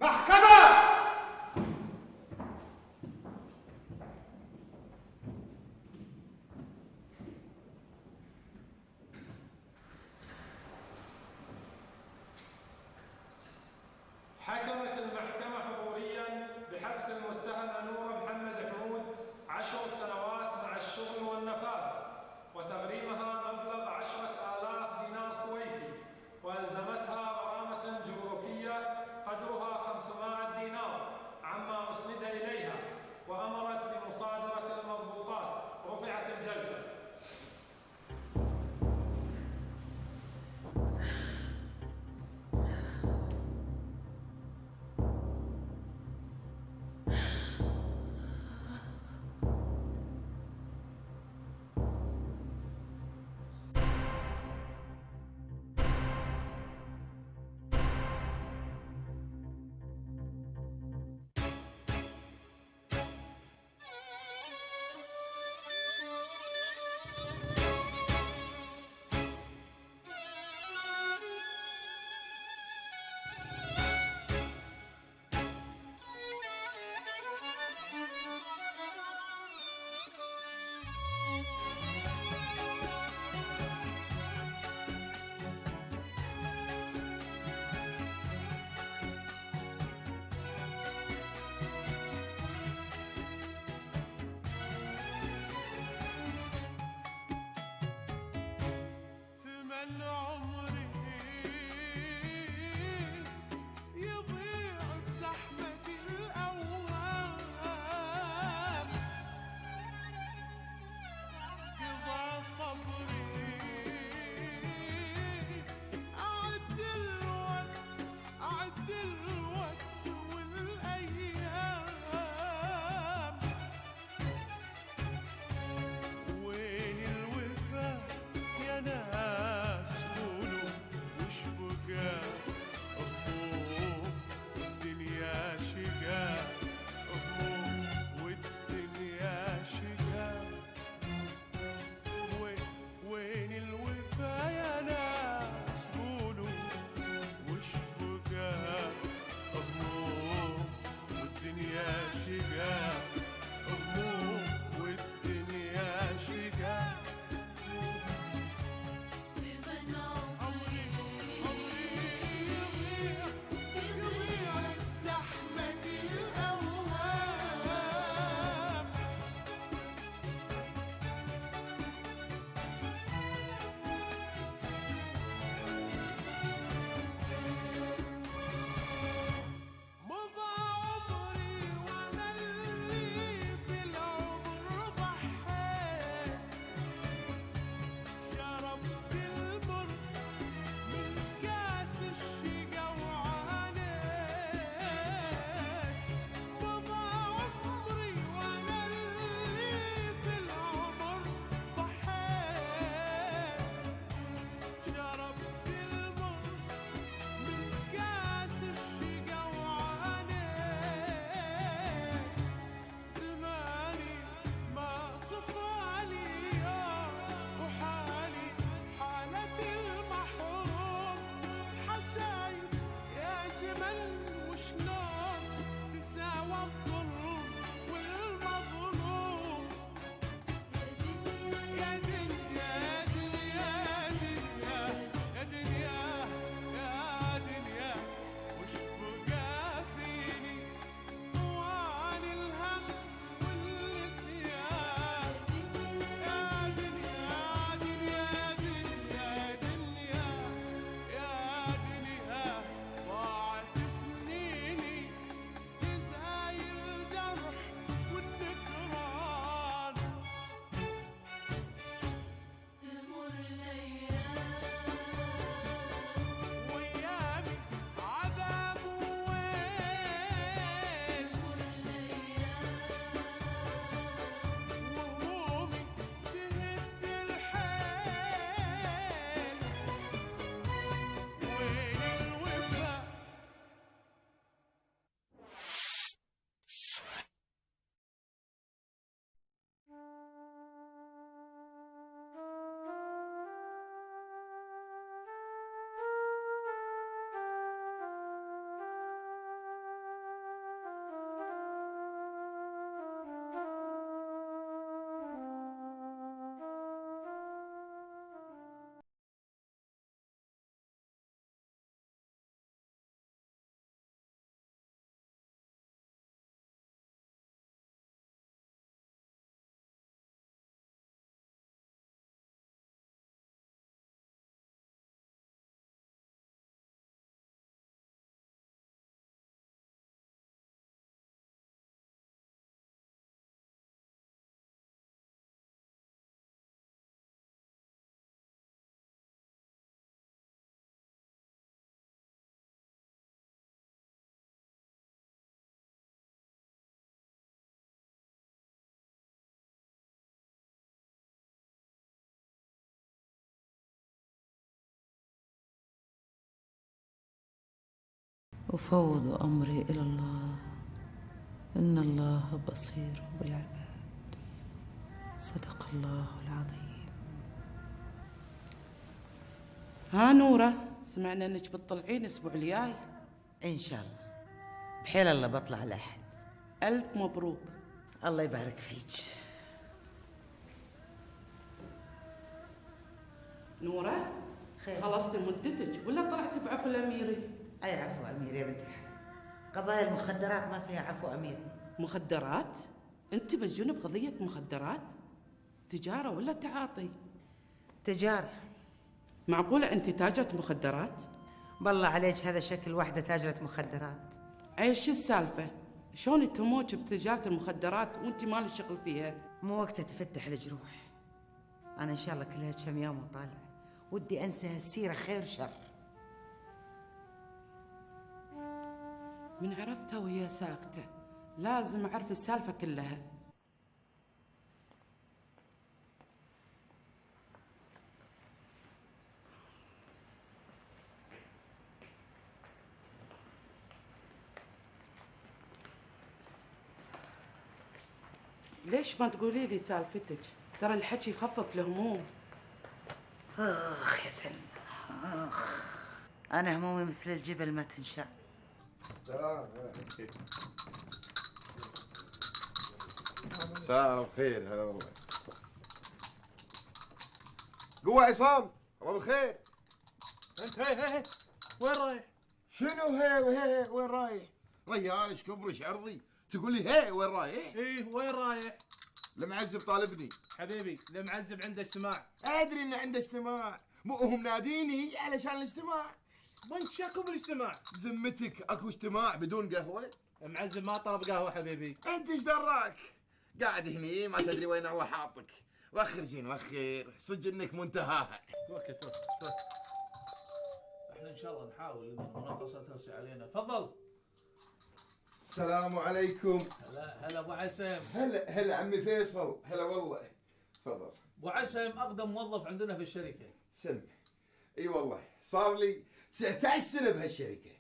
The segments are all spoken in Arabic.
محكمة! حكمت المحكمة حضوريا بحبس المتهم نور محمد حمود 10 سنوات مع الشغل والنفاذ، وتغريمها مبلغ 10,000 دينار كويتي، وألزمتها غرامة جمركية قدرها 500 أفوض أمري إلى الله، إن الله بصير بالعباد. صدق الله العظيم. ها نورة، سمعنا إنك بتطلعين الأسبوع الجاي. إن شاء الله، بحيل الله بطلع الأحد. ألف مبروك. الله يبارك فيك. نورة، خلصتي مدتك ولا طلعتي بعفو الأميري؟ أي عفو أمير يا بنت الحلال، قضايا المخدرات ما فيها عفو أمير. مخدرات؟ أنت مسجونة بقضية مخدرات؟ تجارة ولا تعاطي؟ تجارة. معقولة أنت تاجرة مخدرات؟ بالله عليك هذا شكل واحدة تاجرة مخدرات. شو السالفة؟ شلون يتهموك بتجارة المخدرات وأنت مالك شغل فيها؟ مو وقت تفتح الجروح. أنا إن شاء الله كلها كم يوم وطالع، ودي أنسى هالسيرة خير شر. من عرفتها وهي ساكتة، لازم أعرف السالفة كلها. ليش ما تقولي لي سالفتك؟ ترى الحكي يخفف الهموم. آخ يا سلمى، آخ، أنا همومي مثل الجبل ما تنشاء. سلام. مساء الخير. هلا والله. قوة عصام، الله بالخير. انت هي وين رايح؟ شنو هي وهي وين رايح؟ ريال ايش كبرش عرضي تقول لي هي وين رايح؟ ايه وين رايح؟ المعزب طالبني. حبيبي المعزب عنده اجتماع. ادري انه عنده اجتماع، مو هو مناديني علشان الاجتماع. وانت شاكو بالاجتماع؟ ذمتك اكو اجتماع بدون قهوة؟ المعزب ما طلب قهوة حبيبي. انت ايش دراك؟ قاعد هني ما تدري وين الله حاطك. وخر زين وخر، صدق انك منتهاها. وقت احنا ان شاء الله نحاول ان المناقصة ترسي علينا. تفضل. السلام عليكم. هلا ابو عسام. هلا عمي فيصل، هلا والله. تفضل. ابو عسام اقدم موظف عندنا في الشركة. سم. اي والله صار لي 19 سنة بهالشركة.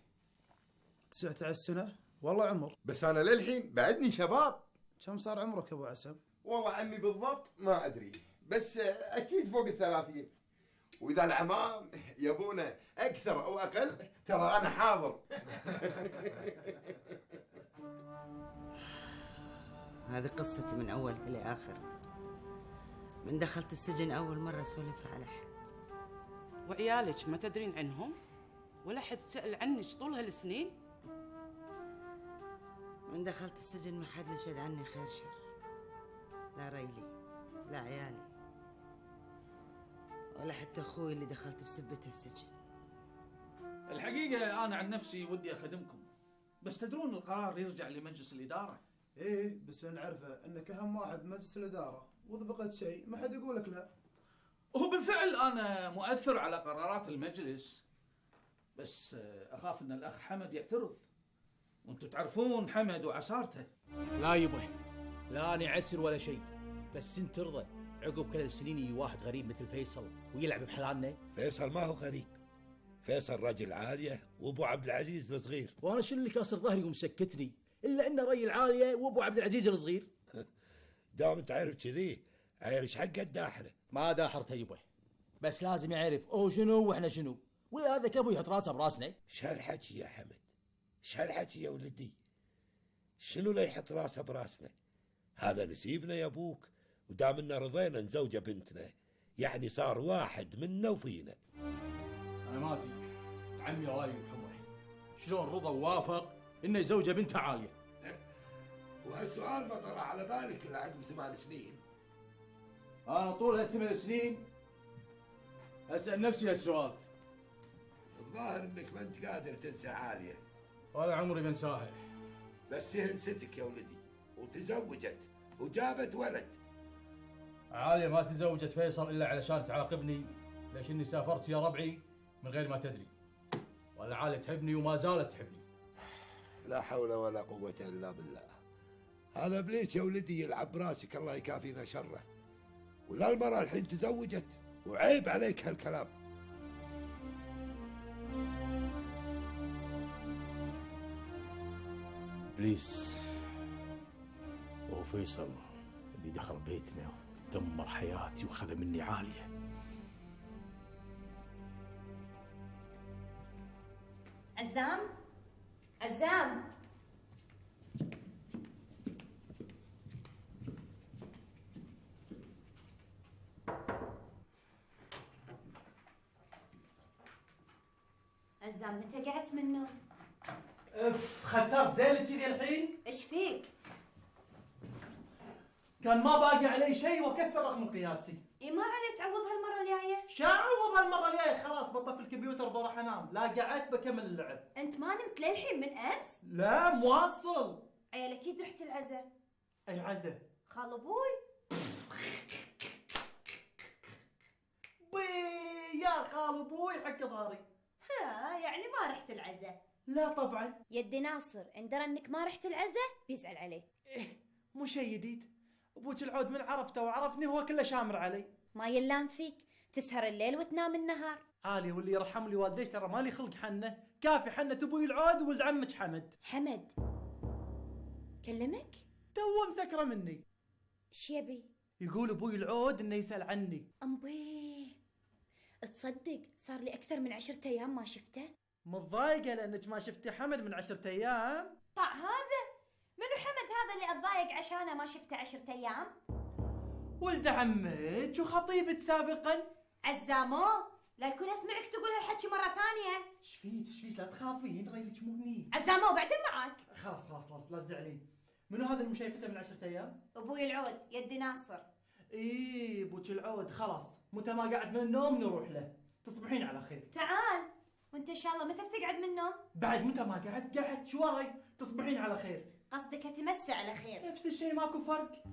19 سنة؟ والله عمر. بس انا للحين بعدني شباب. كم صار عمرك ابو عسام؟ والله عمي بالضبط ما ادري، بس اكيد فوق ال30. واذا العمام يبونه اكثر او اقل ترى انا حاضر. هذه قصتي من أول إلى آخر. من دخلت السجن أول مرة أسولفها على حد. وعيالك ما تدرين عنهم؟ ولا حد سأل عنك طول هالسنين؟ من دخلت السجن ما حد نشد عني خير شر، لا ريلي لا عيالي ولا حتى أخوي اللي دخلت بسبته السجن. الحقيقة أنا عن نفسي ودي أخدمكم، بس تدرون القرار يرجع لمجلس الإدارة. ايه بس نعرفه انك اهم واحد بمجلس الاداره، واذا بقيت شيء ما حد يقول لك لا. وهو بالفعل أنا مؤثر على قرارات المجلس، بس أخاف أن الأخ حمد يعترض، وأنتم تعرفون حمد وعسارته. لا يبه، لا نعسر ولا شيء، بس انت ترضى عقب كل السنين يجي واحد غريب مثل فيصل ويلعب بحلالنا؟ فيصل ما هو غريب، فيصل رجل عالية وابو عبد العزيز الصغير. وانا شنو اللي كاسر ظهري ومسكتني الا انه رجل عالية وابو عبد العزيز الصغير؟ دام تعرف كذي عيرش حق الداحرة. ما داحرته يبه، بس لازم يعرف او شنو واحنا شنو، ولا هذا كفو يحط راسه براسنا. شهالحكي يا حمد، شهالحكي يا ولدي، شنو لا يحط راسه براسنا؟ هذا نسيبنا يا ابوك، ودام إننا رضينا نزوجه بنتنا يعني صار واحد منا وفينا. انا ما ادري عمي غايب حمر شلون رضى ووافق انه يزوجه بنته عالية. وهالسؤال ما طلع على بالك الا عقب 8 سنين. انا طول هال8 سنين اسال نفسي هالسؤال. الظاهر انك ما انت قادر تنسى عالية. ولا عمري بنساها. بس هي نستك يا ولدي، وتزوجت وجابت ولد. عالية ما تزوجت فيصل إلا علشان تعاقبني ليش إني سافرت يا ربعي من غير ما تدري، ولا عالية تحبني وما زالت تحبني. لا حول ولا قوة إلا بالله. هذا ابليس يا ولدي يلعب براسك، الله يكافينا شره. ولا المرأة الحين تزوجت وعيب عليك هالكلام. ابليس وهو فيصل اللي دخل بيتنا ودمر حياتي وخذ مني عاليه. عزام عزام عزام متى قعدت من النوم؟ اف خسرت زين كذي الحين؟ ايش فيك؟ كان ما باقي علي شيء واكسر رقم القياسي. اي ما علي تعوضها المره الجايه. شاعوض هالمره الجايه خلاص بطفي الكمبيوتر بروح انام، لا قعدت بكمل اللعب. انت ما نمت للحين من امس؟ لا مواصل. عيال اكيد رحت العزا. اي عزا؟ خال ابوي. بي يا خال ابوي حق ظهري. ها يعني ما رحت العزا؟ لا طبعا. يدي ناصر ان درى انك ما رحت العزا بيزعل عليك. إيه مو شيء جديد، ابوك العود من عرفته وعرفني هو كله شامر علي. ما يلام فيك، تسهر الليل وتنام النهار. عالي واللي يرحم لي والديش ترى مالي خلق حنه، كافي حنه ابوي العود وولد عمك حمد. حمد كلمك؟ تو مسكره مني. ايش يبي؟ يقول ابوي العود انه يسال عني. امبي تصدق صار لي اكثر من 10 ايام ما شفته؟ متضايقه لانك ما شفتي حمد من 10 ايام؟ طع هذا منو حمد هذا اللي اتضايق عشانه ما شفته 10 ايام؟ ولد عمك وخطيبك سابقا. عزامو لا يكون اسمعك تقول هالحكي مره ثانيه. ايش فيك لا تخافين ريلك مو هني. عزامو بعدين معاك. خلاص لا تزعلين. منو هذا اللي شايفته من 10 ايام؟ ابوي العود يدي ناصر. ايه ابوك العود خلاص متى ما قعد من النوم نروح له. تصبحين على خير. تعال وانت ان شاء الله متى بتقعد من النوم؟ بعد متى ما قعدت شو وراي. تصبحين على خير. قصدك تمسي على خير. نفس الشيء ماكو فرق.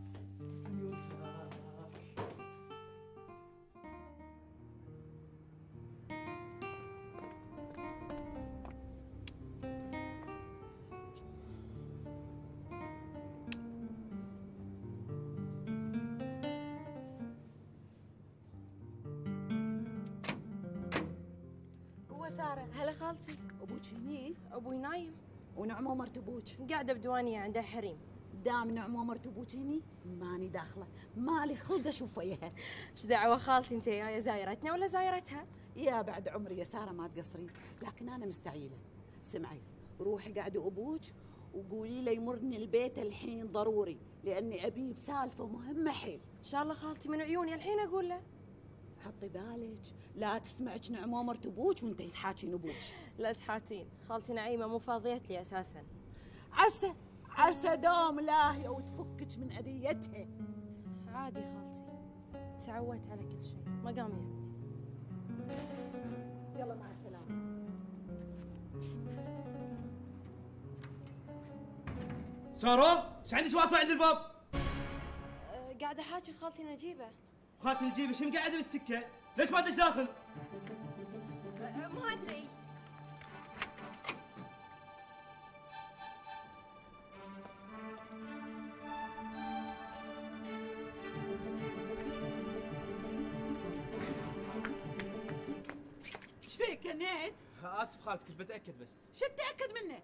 سارة هلا خالتي. ابوك هني؟ ابوي نايم. ونعمو مرت ابوك؟ قاعده بديوانيه عندها حريم. دام نعمو مرت ابوك هني ماني داخله، مالي خلق اشوف وياها. ايش دعوه خالتي انت يا زايرتنا ولا زايرتها؟ يا بعد عمري يا سارة ما تقصرين، لكن انا مستعيله. سمعي روحي قعدي ابوك وقولي له يمرني البيت الحين ضروري لاني ابيه بسالفه مهمه حيل. ان شاء الله خالتي من عيوني الحين اقول له. حطي بالك لا تسمعك نعمو مرت ابوك وانت تحاكين ابوك. لا تحاتين، خالتي نعيمه مو فاضيت لي اساسا. عسى دوم لاهيه وتفكك من اذيتها. عادي خالتي، تعودت على كل شيء، مقام يهمني. يلا مع السلامه. سارة ايش عندك واقفه عند الباب؟ قاعده احاكي خالتي نجيبه. خالتي نجيبه شو مقعده بالسكه؟ ليش ما تدش داخل؟ ما ادري. ايش فيك كنيت؟ اسف خالتي كنت بتاكد بس. شو تتاكد منه؟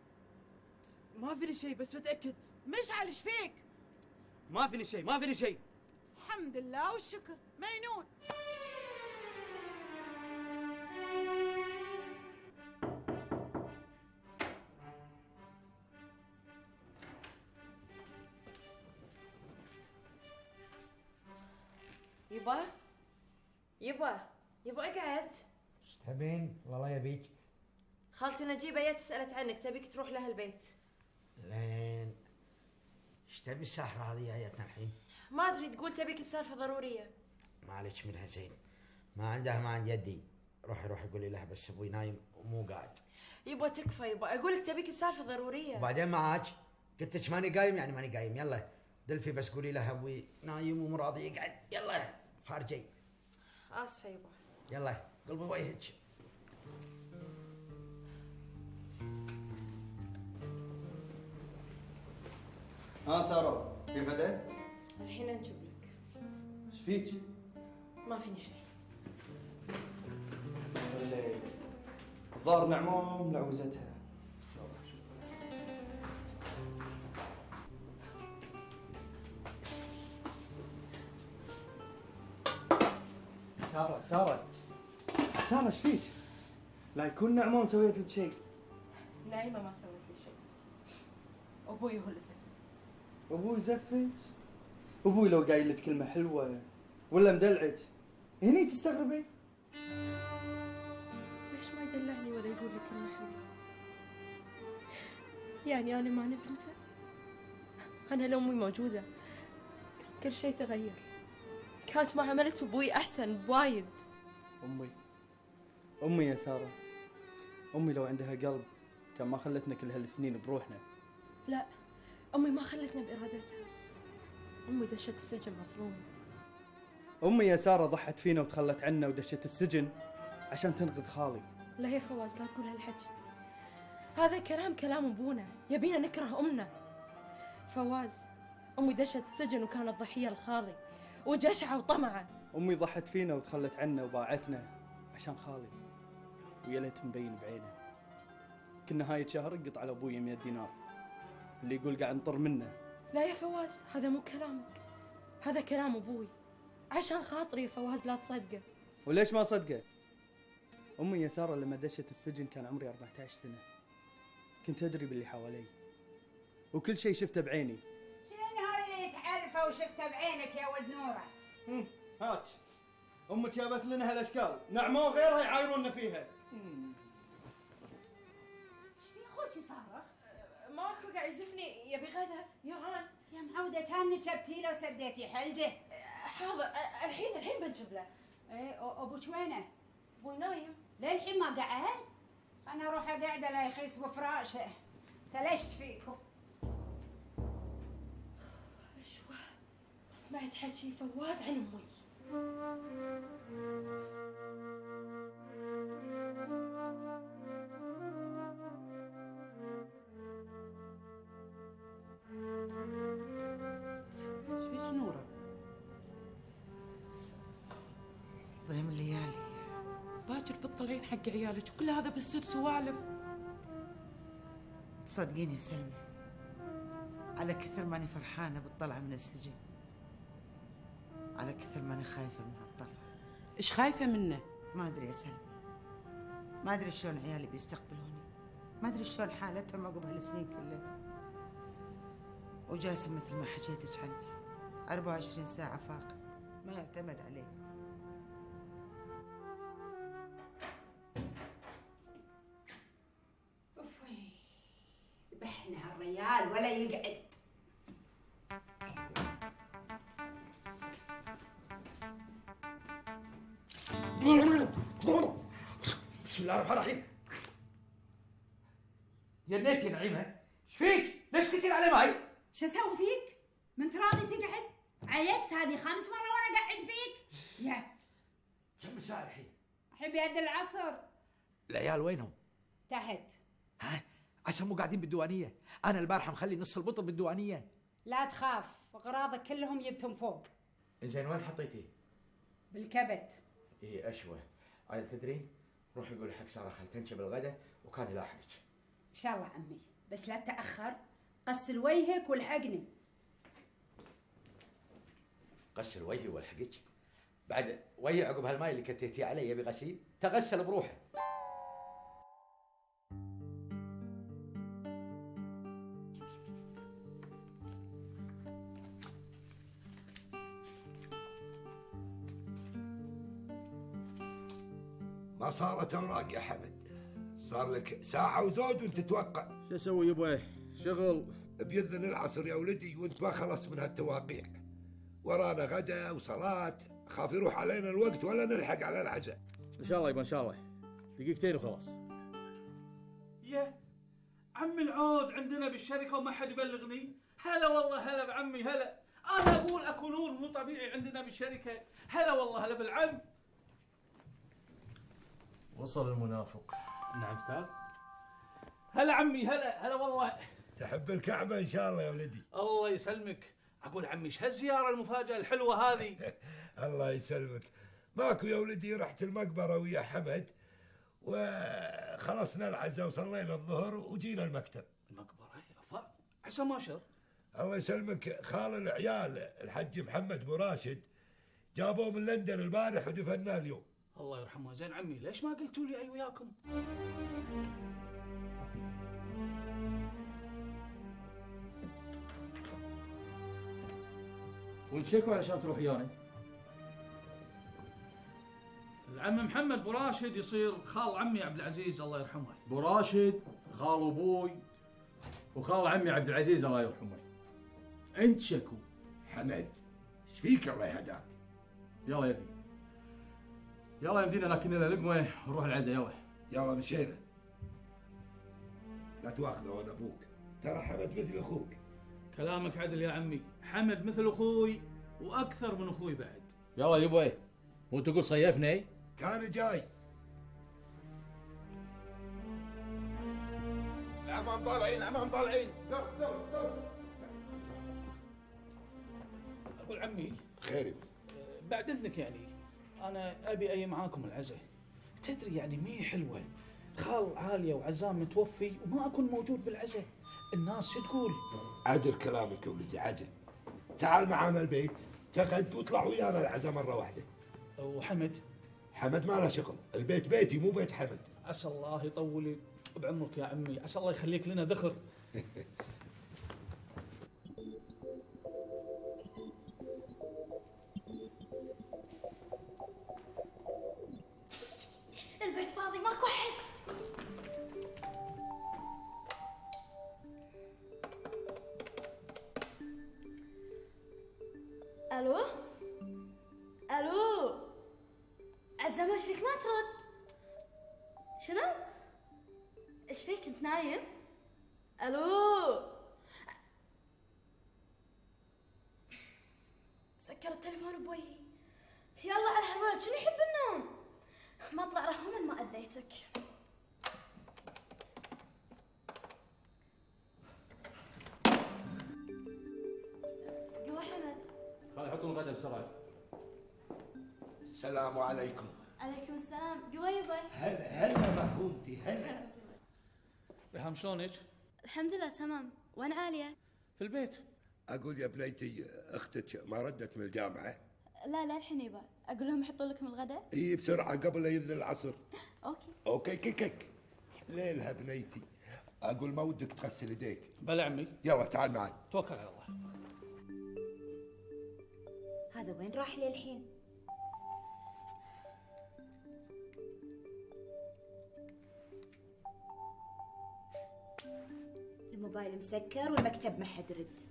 ما فيني شيء بس بتاكد. مشعل ايش فيك؟ ما فيني شيء. الحمد لله والشكر مينون. يبا اقعد. ايش تبين؟ والله يبيك. خالتي نجيبه جت سألت عنك، تبيك تروح لها البيت. لين ايش تبي الساحرة هذه جايتنا الحين؟ ما ادري، تقول تبيك بسالفه ضروريه. معلش منها زين، ما عند يدي. روحي قولي لها بس ابوي نايم ومو قاعد. يبا تكفى يبا، اقول لك تبيك بسالفه ضروريه. وبعدين معاك قلت لك ماني قايم يعني ماني قايم. يلا دلفي بس قولي لها ابوي نايم ومو راضي يقعد. يلا فارجي. اسفه يبا. يلا قلبي وجهك. سارة كيف بدأت؟ الحين انجب لك. ايش فيك؟ ما فيني شيء. الظاهر نعموم لعوزتها. سارة ايش فيك؟ لا يكون نعمان سويت لك شيء. نايمة ما سويت لي شيء. أبوي هو اللي زفني. ابوي زفك؟ ابوي لو قايل لك كلمة حلوة ولا مدلعك هني تستغربي؟ ليش ما يدلعني ولا يقول لي كلمة حلوة؟ يعني أنا ماني بنته؟ أنا لو أمي موجودة كل شيء تغير. كانت معاملة أبوي أحسن بوايد. أمي يا سارة، أمي لو عندها قلب كان ما خلتنا كل هالسنين بروحنا. لا، أمي ما خلتنا بإرادتها. أمي دشت السجن مظلومة. أمي يا سارة ضحت فينا وتخلت عنا ودشت السجن عشان تنقذ خالي. لا يا فواز، لا تقول هالحكي. هذا كلام أبونا، يبينا نكره أمنا. فواز، أمي دشت السجن وكانت ضحية لخالي وجشعة وطمعة. أمي ضحت فينا وتخلت عنا وباعتنا عشان خالي، ويا ليت مبين بعينه. كل نهاية شهر انقطع على أبوي 100 دينار اللي يقول قاعد نطر منه. لا يا فواز، هذا مو كلامك، هذا كلام أبوي. عشان خاطري يا فواز لا تصدقه. وليش ما صدقه؟ أمي يا سارة لما دشت السجن كان عمري 14 سنة. كنت أدري باللي حوالي وكل شيء شفته بعيني. شنو اللي تعرفه وشفته بعينك يا ولد نوره؟ هات أمك جابت لنا هالأشكال، نعمة وغيرها يعايروننا فيها. ايش في اخوك يصرخ؟ ماكو، قاعد يزفني يبي غدا يوعان. يا معودة كان جبتي له وسديتي حلجه. حاضر، الحين بنجيب له. ايه ابوك وينه؟ ابوي نايم. للحين ما قعد؟ انا اروح اقعده لا يخيس بفراشه. تلشت فيكم. اشوى ما سمعت حكي فواز عن امي. ايش فيك نوره؟ ضيم الليالي باكر بتطلعين حق عيالك وكل هذا بتصير سوالف. صدقيني يا سلمى، على كثر ماني فرحانة بالطلعة من السجن، على كثر ماني خايفة من هالطلعة. ايش خايفة منه؟ ما أدري يا سلمى، ما أدري شلون عيالي بيستقبلوني، ما أدري شلون حالتهم عقب هالسنين كلها. وجاسم مثل ما حكيتك عنه 24 ساعة فاقد، ما يعتمد عليه. ذبحنا هالريال ولا يقعد. بسم الله الرحمن الرحيم. يا نيت يا نعيمة، ايش فيك؟ ليش كثير على ماي؟ شو اسوي فيك؟ من تراضي تقعد؟ عيست هذه 5 مرة وانا قاعد فيك. يا كم ساعة الحين؟ الحين بيد العصر. العيال وينهم؟ تحت. ها؟ عسى مو قاعدين بالديوانية؟ أنا البارحة مخلي نص البطل بالديوانية. لا تخاف، اغراضك كلهم جبتهم فوق. زين وين حطيتيه؟ بالكبت. إيه أشوى، عيل تدرين؟ روحي قولي حق سارة خل تنشب الغداء وكان يلاحقك. ان شاء الله عمي، بس لا تتأخر، غسل وجهك والحقني. غسل وجهي والحقك؟ بعد وجهي عقب هالماي اللي كتيتيه علي يبي غسيل؟ تغسل بروحه. ما صارت اوراق يا حمد، صار لك ساعة وزود وانت تتوقع. شو اسوي يبا؟ شغل. بيذن العصر يا ولدي وانت ما خلصت من هالتواقيع. ورانا غدا وصلاة، خاف يروح علينا الوقت ولا نلحق على العزاء. ان شاء الله يبا ان شاء الله. دقيقتين وخلاص. يا عمي العود عندنا بالشركة وما حد يبلغني. هلا والله هلا بعمي هلا. انا اقول اكو نور مو طبيعي عندنا بالشركة. هلا والله هلا بالعم. وصل المنافق. نعم استاذ. هلا عمي هلا والله. تحب الكعبة ان شاء الله يا ولدي. الله يسلمك. اقول عمي ايش هالزيارة المفاجأة الحلوة هذه؟ الله يسلمك. ماكو يا ولدي، رحت المقبرة ويا حمد وخلصنا العزاء وصلينا الظهر وجينا المكتب. المقبرة عسى ما شر. الله يسلمك، خال العيال الحج محمد ابو راشد جابوه من لندن البارح ودفناه اليوم. الله يرحمه. زين عمي ليش ما قلتوا لي أي وياكم؟ ونشيكوا علشان تروح ويانا. العم محمد بو راشد يصير خال عمي عبد العزيز الله يرحمه. بو راشد خال ابوي وخال عمي عبد العزيز الله يرحمه. انت شكو. حمد ايش فيك الله يهداك؟ يلا يدي. يلا يمدينا ناكل لنا لقمه ونروح العزا. يلا يلا مشينا. لا تواخذه وانا ابوك، ترى حمد مثل اخوك. كلامك عدل يا عمي، حمد مثل اخوي واكثر من اخوي بعد. يلا يبوي. وانت تقول صيفني؟ كان جاي. العمام طالعين، العمام طالعين. در در در. اقول عمي خير بعد اذنك يعني انا ابي اي معاكم العزاء. تدري يعني مي حلوه خال عاليه وعزام متوفي وما اكون موجود بالعزاء. الناس شو تقول؟ عدل كلامك يا ولدي عدل. تعال معانا البيت تقعد واطلع ويانا العزاء مره واحده. وحمد؟ حمد ما له شغل، البيت بيتي مو بيت حمد. عسى الله يطول بعمرك يا عمي، عسى الله يخليك لنا ذخر. البيت فاضي ماكو حد. الو الو عزام ايش فيك ما ترد؟ شنو؟ ايش فيك انت نايم؟ الو سكر التليفون بوجهي. يلا على هالولد شنو يحب النوم؟ ما اطلع رهوما ما اذيتك. قوى حمد. خلي يحطون الغداء بسرعه. السلام عليكم. عليكم السلام. قوى يبا. هلا مهومتي هلا. ريهام شلونك؟ الحمد لله تمام. وين عالية؟ في البيت. اقول يا بنيتي اختك ما ردت من الجامعه؟ لا الحين يبا. اقول لهم يحطوا لكم الغداء؟ اي بسرعه قبل لا يذن العصر. اوكي كيك ليلها بنيتي. اقول ما ودك تغسل يديك؟ بلا عمي. يلا تعال معي. توكل على الله. هذا وين راح لي الحين؟ الموبايل مسكر والمكتب ما حد رد.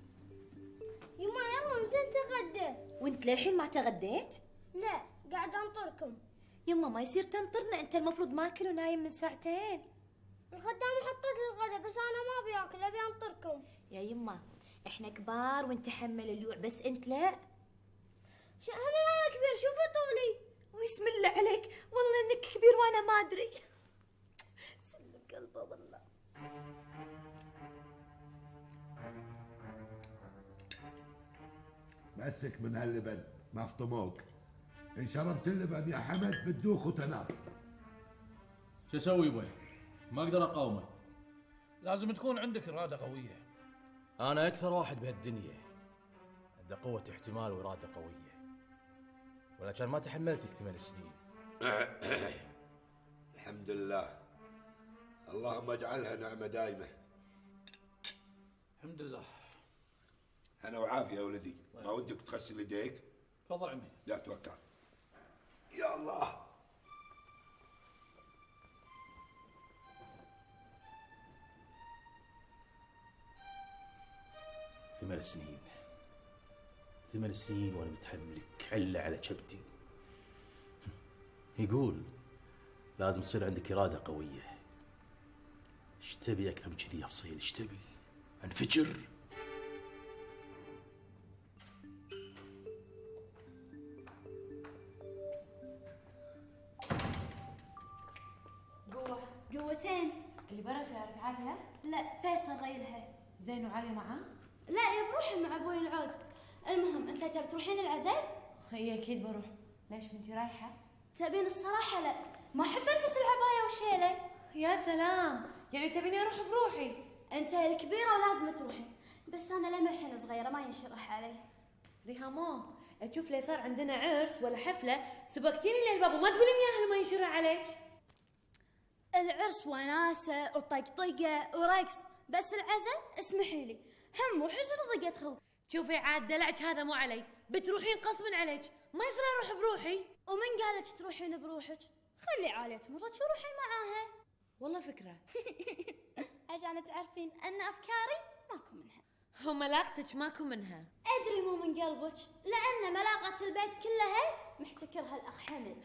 يما يلا متى نتغدى؟ وانت للحين ما تغديت؟ لا قاعد انطركم. يما ما يصير تنطرنا، انت المفروض ماكل ونايم من ساعتين. الخدامة حطت لي الغدا بس انا ما ابي اكل ابي انطركم. يا يما احنا كبار وانت حمل الجوع بس انت لا. انا كبير شوفي طولي. ويسم الله عليك والله انك كبير وانا ما ادري. سلم قلبه والله. مسك من هاللبن ما فطموك. ان شربت اللبن يا حمد بتدوخ وتنام. شو اسوي يبوي؟ ما اقدر اقاومه. لازم تكون عندك اراده قويه. انا اكثر واحد بهالدنيا عنده قوه احتمال واراده قويه، ولكن ما تحملتك 8 سنين. الحمد لله. اللهم اجعلها نعمه دائمه. الحمد لله. انا وعافيه يا ولدي. ما ودك تغسل يديك؟ تفضل عمي. لا توكل. يا الله. ثمان سنين وانا متحملك حله على كبدي. يقول لازم تصير عندك اراده قويه. ايش تبي اكثر من كذي يا فصيل؟ ايش تبي؟ انفجر. قوتين. اللي برا سيارة عالية؟ لا فيصل ريلها. زين وعالية معاه؟ لا يا بروحي مع ابوي العود. المهم انت تبي تروحين العزاء؟ هي اكيد بروح. ليش بنتي رايحة؟ تبين الصراحة لا، ما احب البس العباية والشيلة. يا سلام، يعني تبيني اروح بروحي؟ انت الكبيرة ولازم تروحين، بس انا لما الحين صغيرة ما ينشرح علي. ريهامو اشوف لي صار عندنا عرس ولا حفله سبقتيني للباب وما تقولين يا اهل ما ينشرها عليك. العرس وناسه وطقطقه ورقص، بس العزاء اسمحي لي هم وحزن وضيقة خلق. شوفي عاد دلعك هذا مو علي، بتروحين غصبا عليك، ما يصير اروح بروحي. ومن قالك تروحين بروحك؟ خلي عالية تمرض وروحي معاها. والله فكرة. عشان تعرفين ان افكاري ماكو منها. وملاقتك ماكو منها. ادري مو من قلبك، لان ملاقة البيت كلها محتكرها الاخ حمد.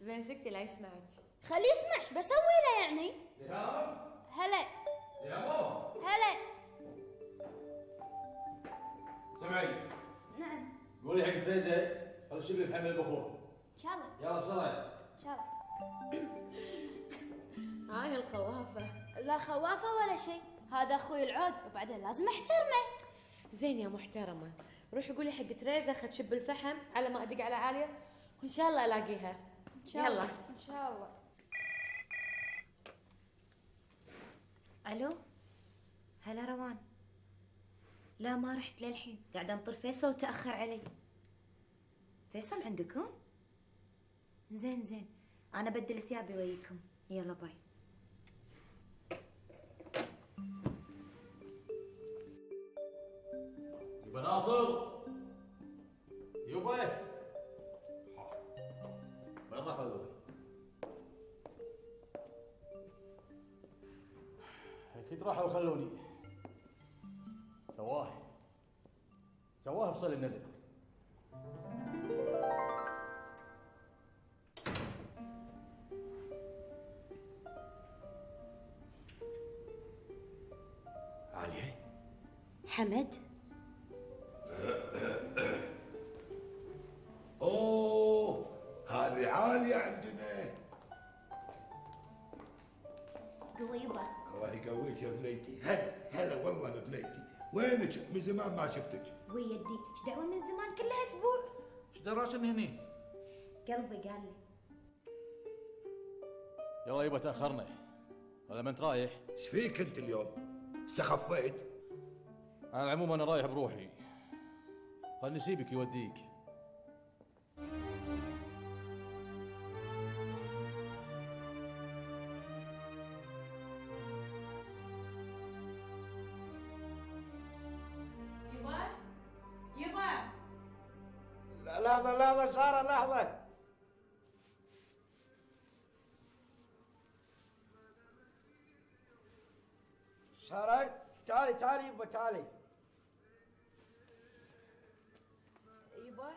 زين سكتي لا يسمعك. خليه يسمعش بسوي له يعني. ريهام. هلا. يا مو. هلا. سمعي. نعم. قولي حق فيزة خلي تشوف لي محمل البخور. ان شاء الله. يلا بسرعة. ان شاء الله. هاي الخوافة. لا خوافة ولا شيء، هذا اخوي العود وبعدين لازم احترمه. زين يا محترمة، روحي قولي حق تريزا خد تشب الفحم على ما ادق على عالية وان شاء الله الاقيها. ان شاء الله. ان شاء الله. الو هلا روان. لا ما رحت للحين، قاعده انطر فيصل وتاخر علي. فيصل عندكم؟ زين انا بدل ثيابي وياكم. يلا باي. يبا ناصر. يبا وين راحوا هذول؟ اكيد راحوا وخلوني. سواه بصل النذر. عالية. حمد. اوه هذه عالية عندنا. قوي يبا. الله يقويك يا بنيتي. هلا والله ببنيتي. وينك؟ من زمان ما شفتك. ويدي ايش دعوه من زمان كلها اسبوع. ايش دراك اني هني؟ قلبي قال لي. يلا يبا تاخرنا. ولا ما انت رايح؟ ايش فيك انت اليوم؟ استخفيت؟ على العموم انا رايح بروحي. خلني اسيبك يوديك. يبا لحظة سارة لحظة. سارة تعالي يبا تعالي. يبا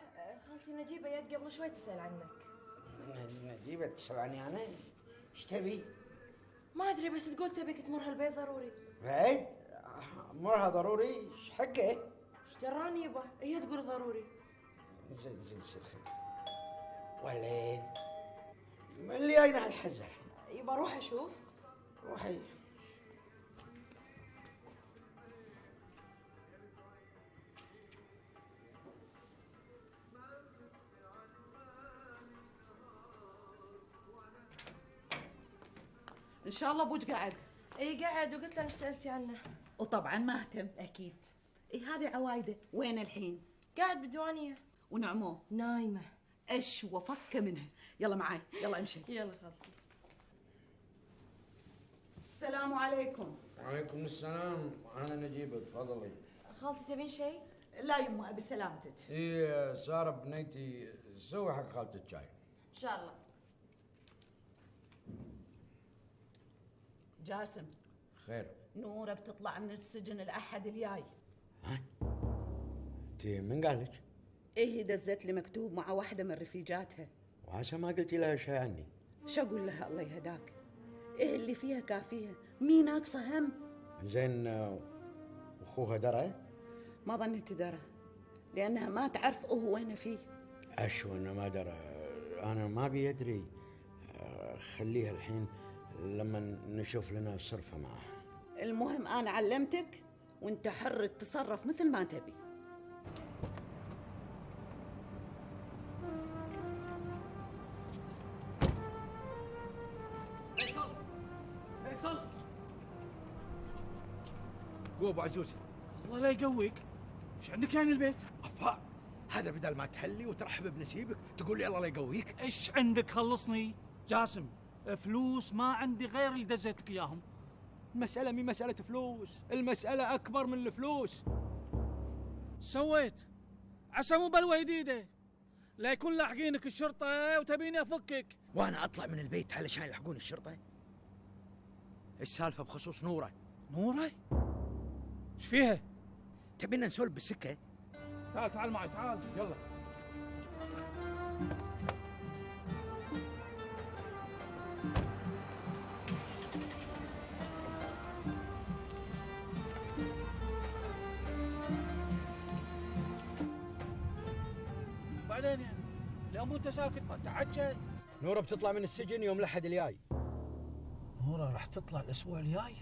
خالتي نجيبة جت قبل شوي تسأل عنك. نجيبة تسأل عني أنا؟ ايش تبي؟ ما أدري بس تقول تبيك تمر هالبيت ضروري. بعيد؟ مرها ضروري؟ ايش حقه؟ ايش دراني يبا؟ هي تقول ضروري. زين يصير خير. ولين؟ من اللي أين هالحزة الحين؟ يبا روح أشوف. روحي. ان شاء الله ابوك قاعد. اي قاعد وقلت له ايش سالتي عنه. وطبعا ما اهتم اكيد. اي هذه عوايده. وين الحين؟ قاعد بالديوانيه. ونعمو نايمه. ايش وفك منها. يلا معاي يلا امشي. يلا خالتي. السلام عليكم. وعليكم السلام. انا نجيبة تفضلي. خالتي تبين شيء؟ لا يمه ابي سلامتك. اي سارة بنيتي سوي حق خالتك شاي. ان شاء الله. جاسم. خير. نورة بتطلع من السجن الأحد الجاي. ها؟ انت من قال لك؟ ايه دزت لي مكتوب مع واحدة من رفيجاتها. وعسى ما قلتي لها شيء عني. شو اقول لها الله يهداك؟ ايه اللي فيها كافيها، مي ناقصة هم. زين واخوها درى؟ ما ظنيت درى لأنها ما تعرف هو وين فيه. أشو أنه ما درى. أنا ما بيدري. خليها الحين لما نشوف لنا صرفة معها. المهم أنا علمتك وانت حر تتصرف مثل ما تبي. فيصل قوم ابو عجوز. الله لا يقويك. ايش عندك يعني البيت؟ افا هذا بدل ما تحلي وترحب بنسيبك تقول لي الله لا يقويك. ايش عندك خلصني جاسم؟ فلوس ما عندي غير اللي دزيت لك اياهم. المسألة مي مسألة فلوس، المسألة أكبر من الفلوس. سويت عسى مو بلوى جديدة لا يكون لاحقينك الشرطة وتبيني أفكك. وأنا أطلع من البيت علشان يلحقون الشرطة؟ السالفة بخصوص نورة. نورة؟ إيش فيها؟ تبينا نسولف بالسكة؟ تعال معي تعال يلا. بعدين يعني اليوم انت ساكت ما تحكي. نورة بتطلع من السجن يوم الأحد الجاي. نورة راح تطلع الأسبوع الجاي؟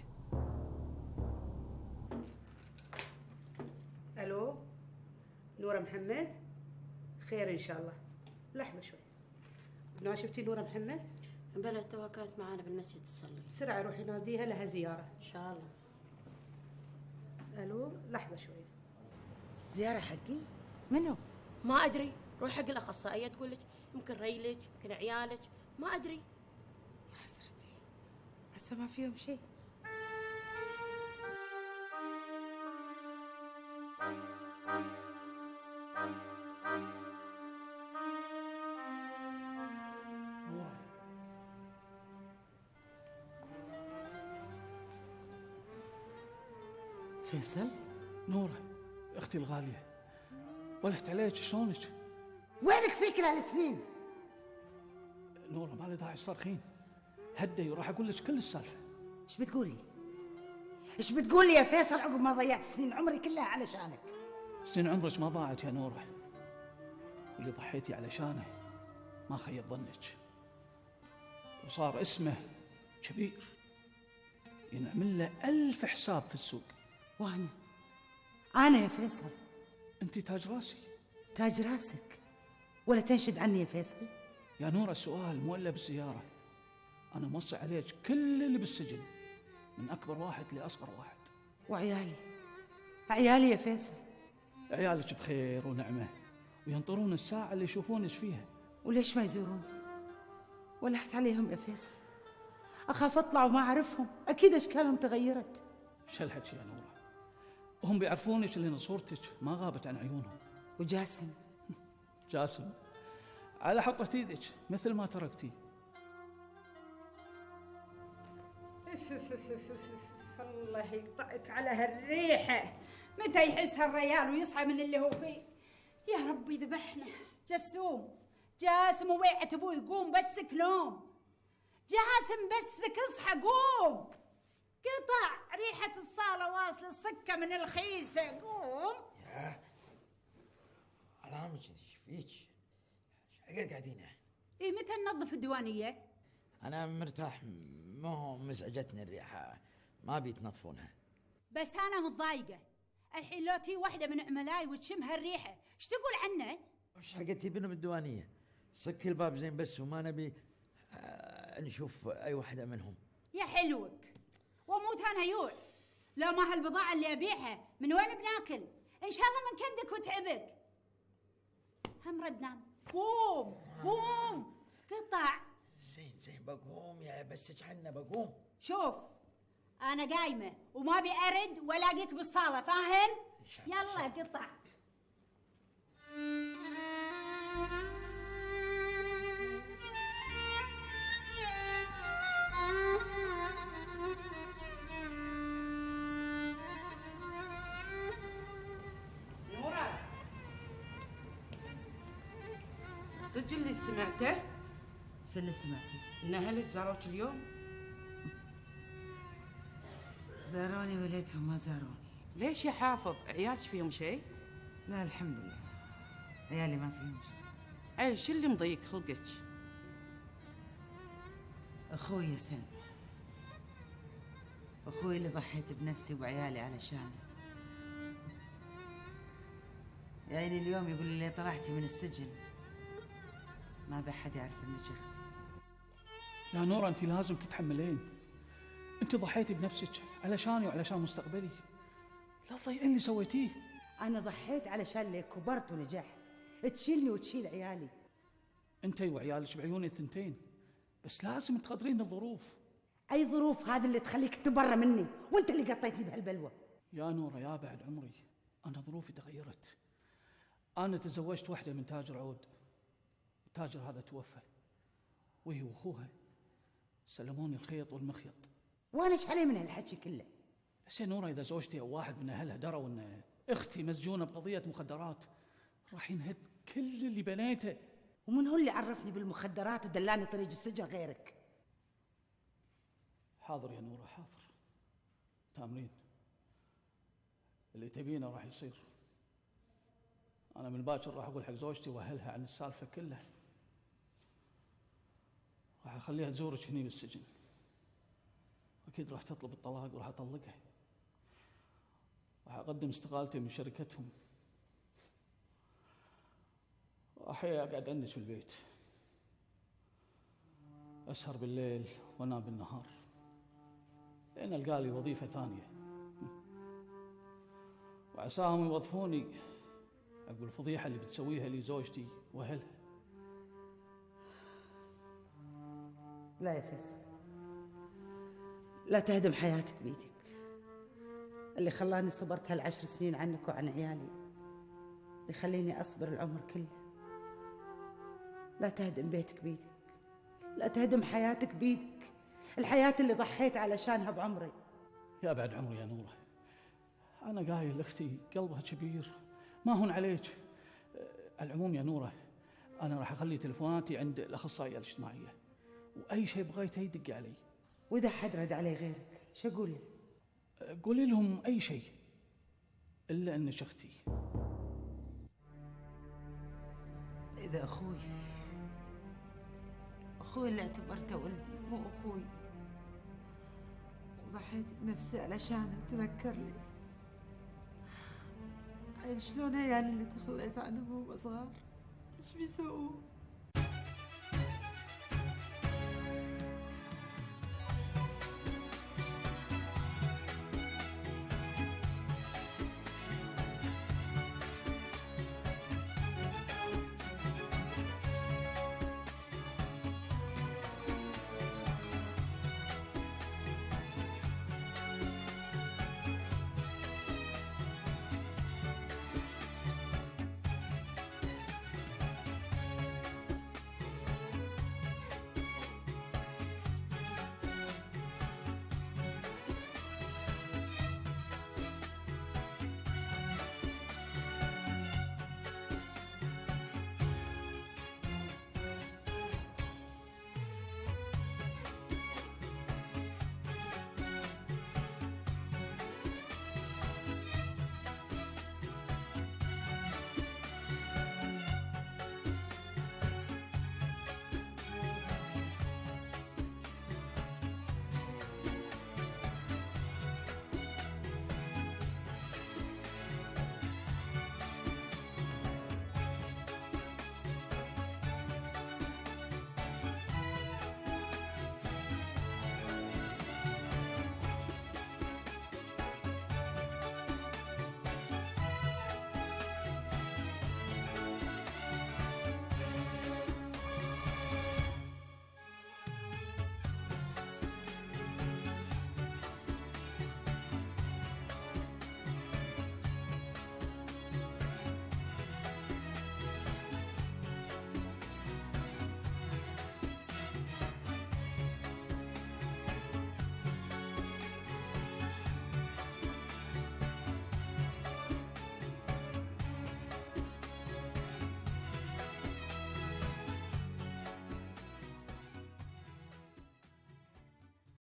الو نورة محمد؟ خير ان شاء الله. لحظة شوي. ناشفتي نورة محمد؟ بلى توها كانت معانا بالمسجد تصلي. بسرعة روحي ناديها لها زيارة. ان شاء الله. الو لحظة شوي. زيارة حقي؟ منو؟ ما ادري، روح حق الاخصائية تقول لك يمكن ريلك يمكن عيالك، ما ادري. يا حسرتي هسه ما فيهم شيء. فيصل؟ نورة اختي الغالية، ولحت عليك شلونك؟ وينك فيك لهالسنين؟ نورة ما له داعي تصرخين، هدي وراح اقول لك كل السالفة. ايش بتقولي؟ ايش بتقولي يا فيصل عقب ما ضيعت سنين عمري كلها علشانك؟ سنين عمرك ما ضاعت يا نورة، واللي ضحيتي علشانه ما خيب ظنك، وصار اسمه كبير ينعمل له 1000 حساب في السوق. وانا أنا يا فيصل؟ أنت تاج راسي. تاج راسك ولا تنشد عني يا فيصل؟ يا نورة السؤال مو إلا بالزيارة، أنا موصي عليك كل اللي بالسجن من أكبر واحد لأصغر واحد. وعيالي؟ عيالي يا فيصل؟ عيالك بخير ونعمة وينطرون الساعة اللي يشوفونك فيها. وليش ما يزورون؟ ولحت عليهم يا فيصل، أخاف أطلع وما أعرفهم، أكيد أشكالهم تغيرت. شو الحكي يا نورة؟ هم بيعرفونك لأن صورتك ما غابت عن عيونهم. وجاسم؟ جاسم على حطة ايدك مثل ما تركتي. الله يقطعك على هالريحة، متى يحس هالريال ويصحى من اللي هو فيه؟ يا ربي ذبحنا. جاسم وويعة ابوي قوم بسك نوم. جاسم بسك اصحى قوم. قطع ريحة الصالة واصل السكة من الخيسة. قوم يا علامك ايش فيك؟ ايش قاعدين؟ ايه متى ننظف الديوانية؟ انا مرتاح، مو مزعجتني الريحة، ما بي تنظفونها. بس انا متضايقة الحين لو تي واحدة من عملاي وتشم هالريحة ايش تقول عنه؟ ايش حقتي بينهم بالديوانية؟ سكي الباب زين بس وما نبي نشوف اي واحدة منهم. يا حلوك وموت انا يوع، لو ما هالبضاعة اللي ابيعها من وين بناكل؟ ان شاء الله من كدك وتعبك. هم رد نام. قوم قطع. زين بقوم يا بس حنا بقوم. شوف انا قايمة وما ابي ارد والاقيك بالصالة، فاهم؟ يلا قطع. صدق اللي سمعته؟ شو اللي سمعتي؟ ان اهلك زاروك اليوم؟ زاروني وليتهم ما زاروني. ليش يا حافظ؟ عيالك فيهم شيء؟ لا الحمد لله عيالي ما فيهم شيء. عيل شو اللي مضيق خلقك؟ اخوي يا سلمى، اخوي اللي ضحيت بنفسي وبعيالي علشانه. يا عيني اليوم يقول لي طلعتي من السجن ما بحد يعرف انك اختي. يا نورة انت لازم تتحملين، انت ضحيتي بنفسك علشاني وعلشان مستقبلي، لا تضيعين اللي سويتيه. انا ضحيت علشان اللي كبرت ونجحت، تشيلني وتشيل عيالي. انتي وعيالك بعيوني الثنتين، بس لازم تقدرين الظروف. اي ظروف هذا اللي تخليك تبرى مني وانت اللي قطيتني بهالبلوه؟ يا نورة يا بعد عمري، انا ظروفي تغيرت. انا تزوجت واحدة من تاجر عود، التاجر هذا توفى، وهي واخوها سلموني الخيط والمخيط. وانا ايش علي من هالحكي كله؟ بس يا نورة اذا زوجتي او واحد من اهلها دروا ان اختي مسجونة بقضية مخدرات راح ينهد كل اللي بنيته. ومن هو اللي عرفني بالمخدرات ودلاني طريق السجن غيرك؟ حاضر يا نورة حاضر، تامرين اللي تبينه راح يصير. أنا من باكر راح أقول حق زوجتي وأهلها عن السالفة كلها، راح أخليها تزورك هني بالسجن، أكيد راح تطلب الطلاق وراح أطلقها، راح أقدم استقالتي من شركتهم، راح أقعد عندك في البيت أسهر بالليل وأنام بالنهار لأن ألقى لي وظيفة ثانية، وعساهم يوظفوني عقب الفضيحة اللي بتسويها لي زوجتي وأهلها. لا يا فيصل، لا تهدم حياتك بيدك. اللي خلاني صبرت هال10 سنين عنك وعن عيالي يخليني أصبر العمر كله. لا تهدم بيتك بيدك، لا تهدم حياتك بيدك، الحياة اللي ضحيت علشانها بعمري. يا بعد عمري يا نورة، أنا قايل لأختي قلبها كبير ما هون عليك. على العموم يا نورة، أنا راح أخلي تلفوناتي عند الأخصائية الاجتماعية، وأي شيء بغيته يدق علي. وإذا حد رد علي غيرك شو أقول له؟ قولي لهم أي شيء إلا أنك أختي. إذا أخوي اللي اعتبرته ولدي مو أخوي وضحيت بنفسي علشانه تنكر لي، عيل شلون عيالي اللي تخليت عنهم وهم صغار ايش بيسووا؟